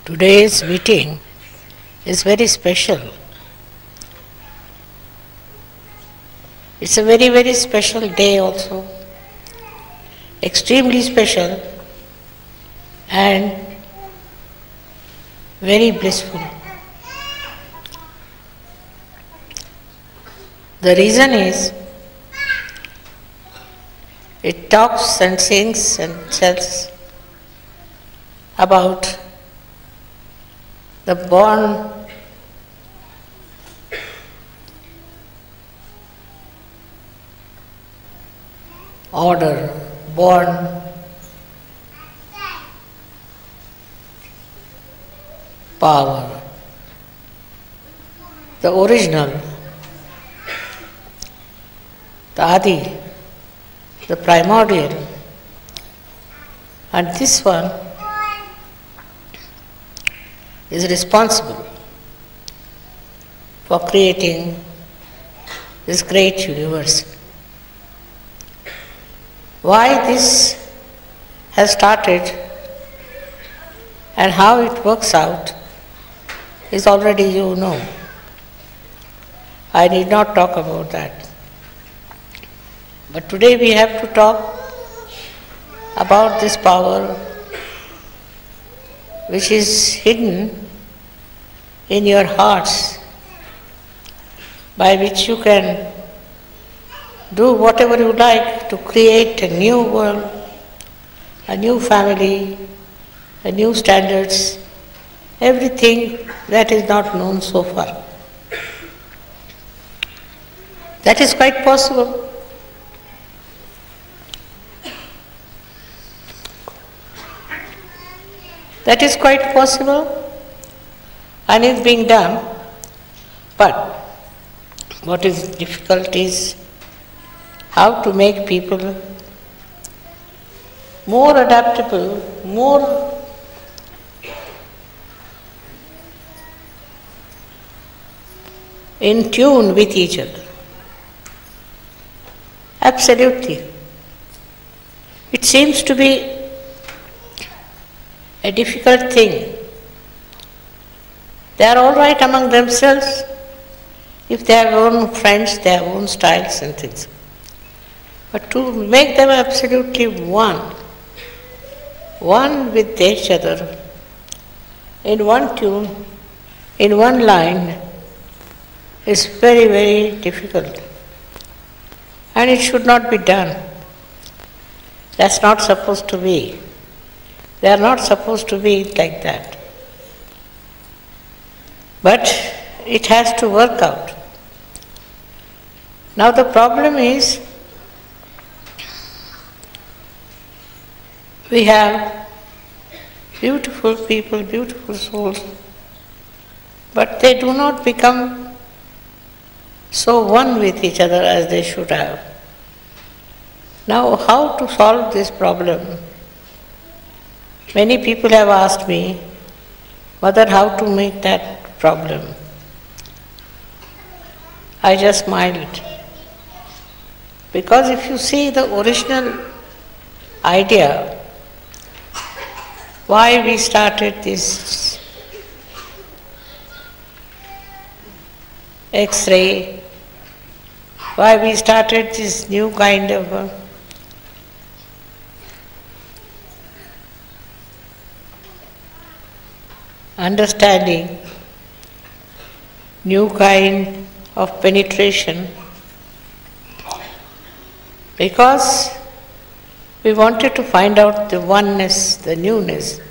Today's meeting is very special. It's a very, very special day also. Extremely special and very blissful. The reason is, it talks and sings and tells about the born order, born power, the original, the Adi, the primordial, and this one is responsible for creating this great universe. Why this has started and how it works out is already you know. I need not talk about that. But today we have to talk about this power which is hidden in your hearts, by which you can do whatever you like to create a new world, a new family, a new standards, everything that is not known so far. That is quite possible. That is quite possible and is being done, but what is difficult is how to make people more adaptable, more in tune with each other. Absolutely. It seems to be a difficult thing. They are all right among themselves. If they have own friends, they have own styles and things. But to make them absolutely one with each other, in one tune, in one line, is very, very difficult. And it should not be done. That's not supposed to be. They are not supposed to be like that. But it has to work out. Now the problem is, we have beautiful people, beautiful souls, but they do not become so one with each other as they should have. Now, how to solve this problem? Many people have asked me, Mother, how to make that problem? I just smiled. Because if you see the original idea, why we started this X-ray, why we started this new kind of understanding, new kind of penetration, because we wanted to find out the oneness, the newness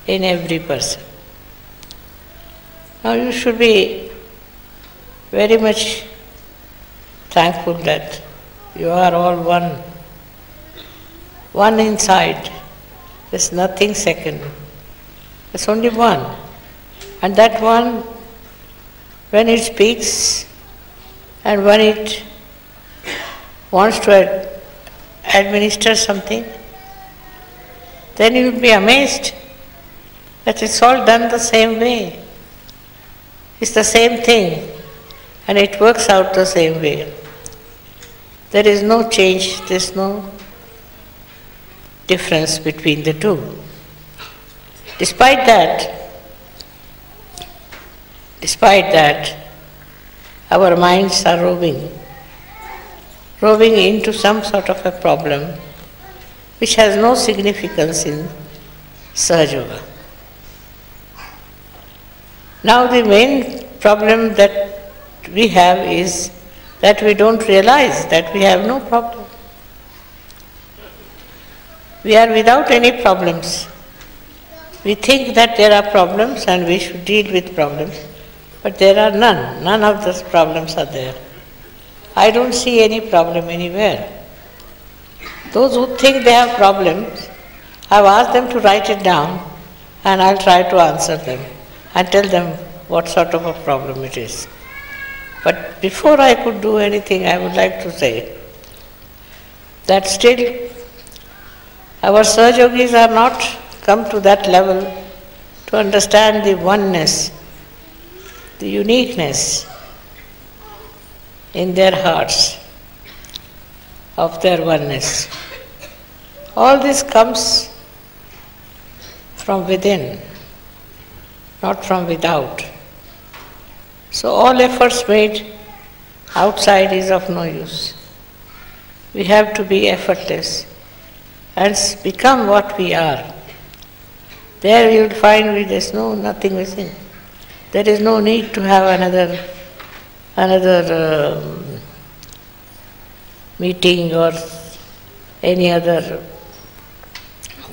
in every person. Now you should be very much thankful that you are all one. One inside. There's nothing second. There's only one. And that one, when it speaks and when it wants to administer something, then you will be amazed that it's all done the same way. It's the same thing and it works out the same way. There is no change, there is no difference between the two. Despite that, Despite that, our minds are roving into some sort of a problem which has no significance in Sahaja Yoga. Now the main problem that we have is that we don't realize that we have no problem. We are without any problems. We think that there are problems and we should deal with problems, but there are none. None of those problems are there. I don't see any problem anywhere. Those who think they have problems, I've asked them to write it down and I'll try to answer them and tell them what sort of a problem it is. But before I could do anything, I would like to say that still our Sahajogis are not come to that level to understand the oneness, the uniqueness in their hearts of their oneness. All this comes from within, not from without. So all efforts made outside is of no use. We have to be effortless and become what we are. There you will find there is nothing missing. There is no need to have another meeting or any other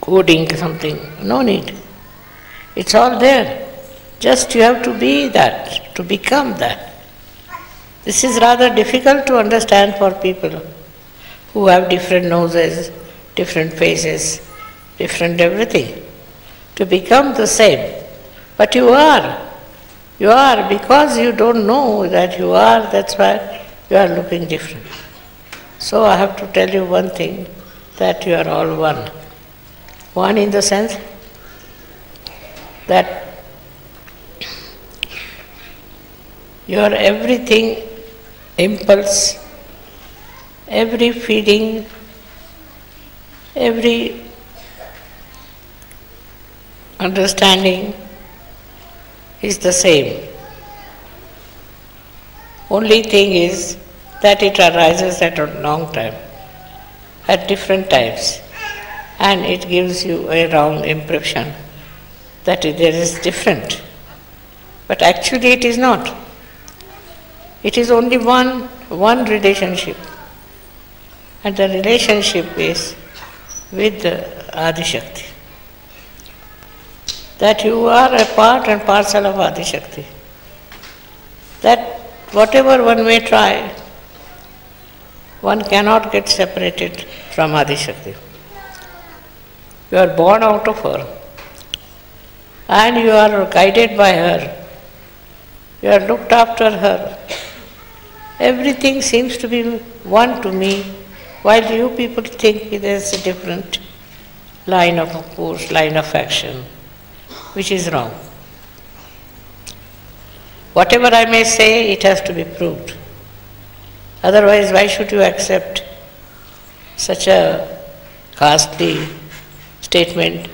coding something. No need. It's all there. Just you have to be that, to become that. This is rather difficult to understand for people who have different noses, different faces, different everything. To become the same. But you are. You are because you don't know that you are, that's why you are looking different. So I have to tell you one thing, that you are all one. One in the sense that your everything, impulse, every feeling, every understanding is the same. Only thing is that it arises at a long time, at different times, and it gives you a wrong impression that there is different. But actually it is not. It is only one relationship, and the relationship is with the Adi Shakti. That you are a part and parcel of Adi Shakti. That whatever one may try, one cannot get separated from Adi Shakti. You are born out of her, and you are guided by her. You are looked after her. Everything seems to be one to me, while you people think there is a different line of course, line of action, which is wrong. Whatever I may say, it has to be proved. Otherwise, why should you accept such a costly statement?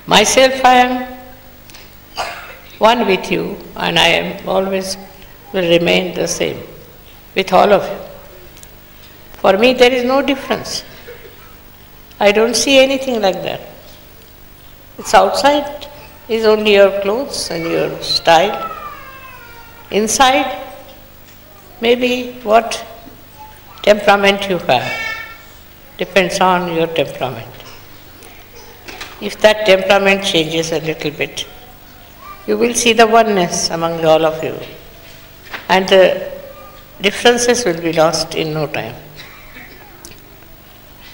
Myself, I am one with you, and I am always will remain the same with all of you. For me, there is no difference. I don't see anything like that. It's outside is only your clothes and your style. Inside, maybe what temperament you have. Depends on your temperament. If that temperament changes a little bit, you will see the oneness among all of you. And the differences will be lost in no time.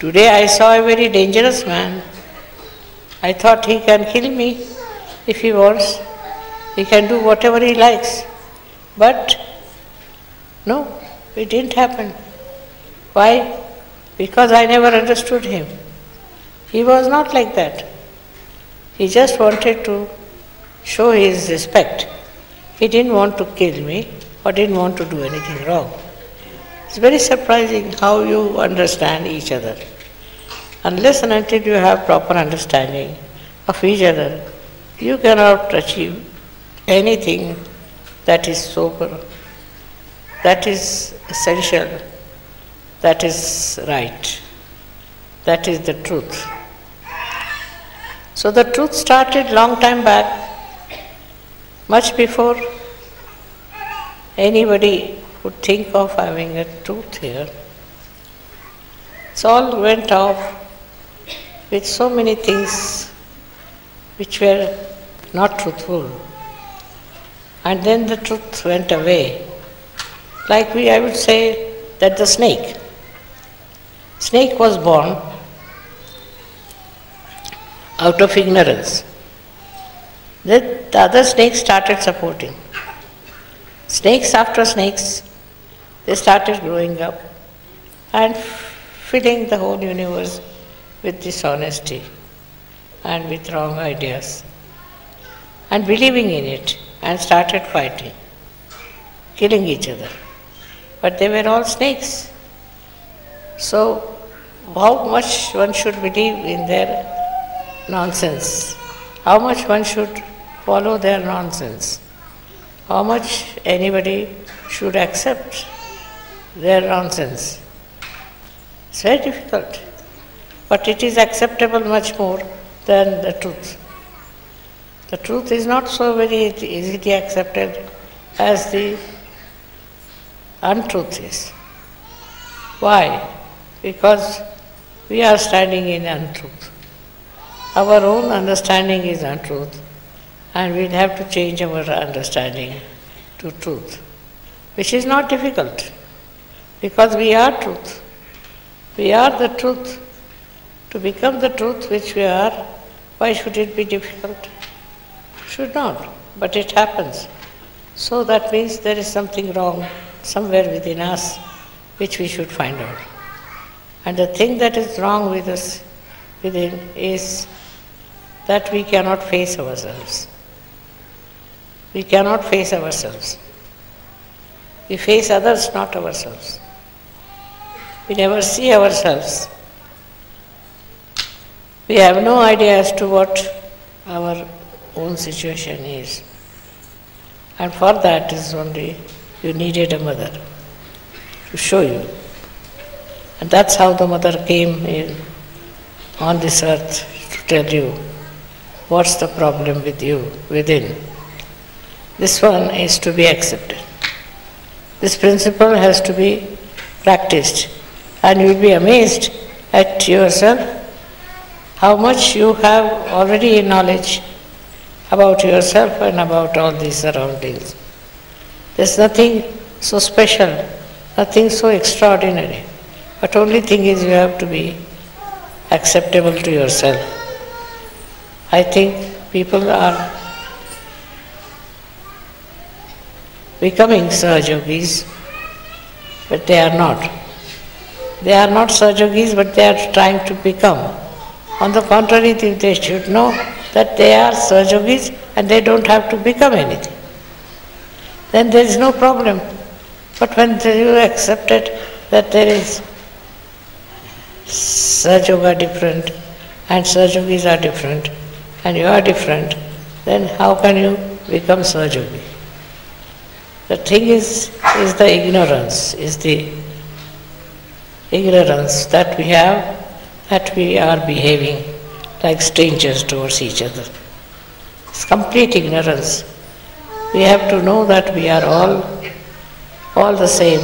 Today I saw a very dangerous man. I thought he can kill me if he wants. He can do whatever he likes. But no, it didn't happen. Why? Because I never understood him. He was not like that. He just wanted to show his respect. He didn't want to kill me or didn't want to do anything wrong. It's very surprising how you understand each other. Unless and until you have proper understanding, of each other, you cannot achieve anything that is sober, that is essential, that is right, that is the truth. So the truth started long time back, much before anybody would think of having a truth here. It all went off with so many things which were not truthful. And then the truth went away. Like I would say that the snake was born out of ignorance. Then the other snakes started supporting. Snakes after snakes, they started growing up and filling the whole universe with dishonesty and with wrong ideas and believing in it, and started fighting, killing each other. But they were all snakes. So how much one should believe in their nonsense? How much one should follow their nonsense? How much anybody should accept their nonsense? It's very difficult. But it is acceptable much more than the truth. The truth is not so very easily accepted as the untruth is. Why? Because we are standing in untruth. Our own understanding is untruth, and we'll have to change our understanding to truth, which is not difficult, because we are truth. We are the truth. To become the truth which we are, why should it be difficult? Should not, but it happens. So that means there is something wrong somewhere within us which we should find out. And the thing that is wrong with us within is that we cannot face ourselves. We cannot face ourselves. We face others, not ourselves. We never see ourselves. We have no idea as to what our own situation is. And for that is only you needed a mother to show you. And that's how the mother came in on this earth to tell you what's the problem with you within. This one is to be accepted. This principle has to be practiced, and you'll be amazed at yourself how much you have already in knowledge about yourself and about all these surroundings. There's nothing so special, nothing so extraordinary, but only thing is you have to be acceptable to yourself. I think people are becoming Sahajogis, but they are not. They are not Sahajogis, but they are trying to become. On the contrary, they should know that they are Sahajogis and they don't have to become anything. Then there is no problem. But when you accepted that there is Sahajoga different and Sahajogis are different and you are different, then how can you become Sahajogi? The thing is the ignorance, that we have, that we are behaving like strangers towards each other. It's complete ignorance. We have to know that we are all the same.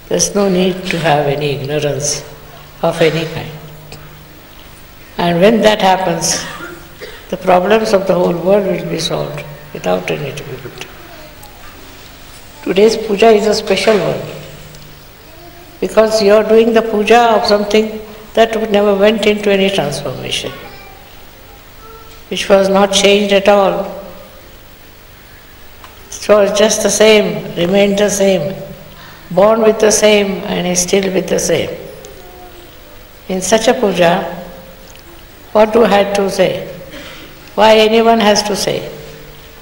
There's no need to have any ignorance of any kind. And when that happens, the problems of the whole world will be solved without any difficulty. Today's puja is a special one, because you are doing the puja of something that never went into any transformation, which was not changed at all. It was just the same, remained the same, born with the same and is still with the same. In such a puja, what do I have to say? Why anyone has to say?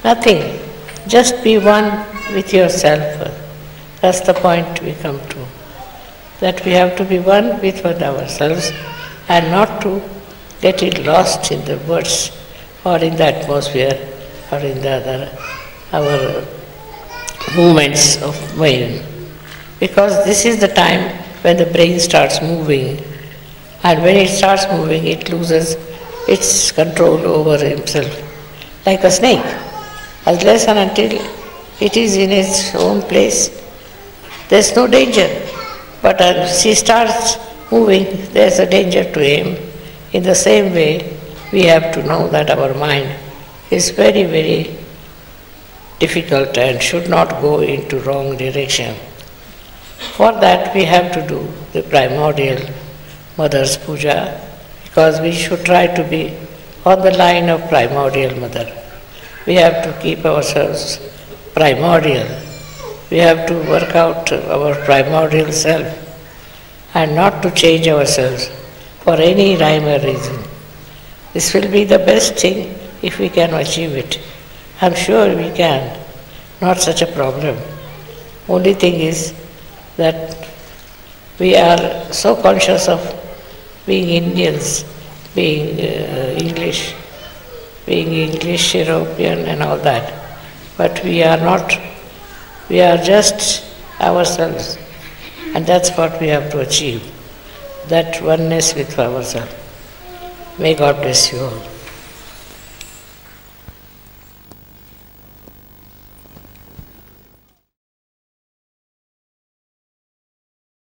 Nothing. Just be one with yourself. That's the point we come to. That we have to be one with ourselves and not to getting lost in the words or in the atmosphere or in the other, our movements of mind. Because this is the time when the brain starts moving, and when it starts moving, it loses its control over himself, like a snake. Unless and until it is in its own place, there's no danger. But as he starts moving, there's a danger to him. In the same way, we have to know that our mind is very, very difficult and should not go into wrong direction. For that, we have to do the primordial Mother's puja, because we should try to be on the line of primordial Mother. We have to keep ourselves primordial. We have to work out our primordial self and not to change ourselves for any rhyme or reason. This will be the best thing if we can achieve it. I'm sure we can. Not such a problem. Only thing is that we are so conscious of being Indians, being English, European and all that. But we are not, we are just ourselves. And that's what we have to achieve, that oneness with ourselves. May God bless you all.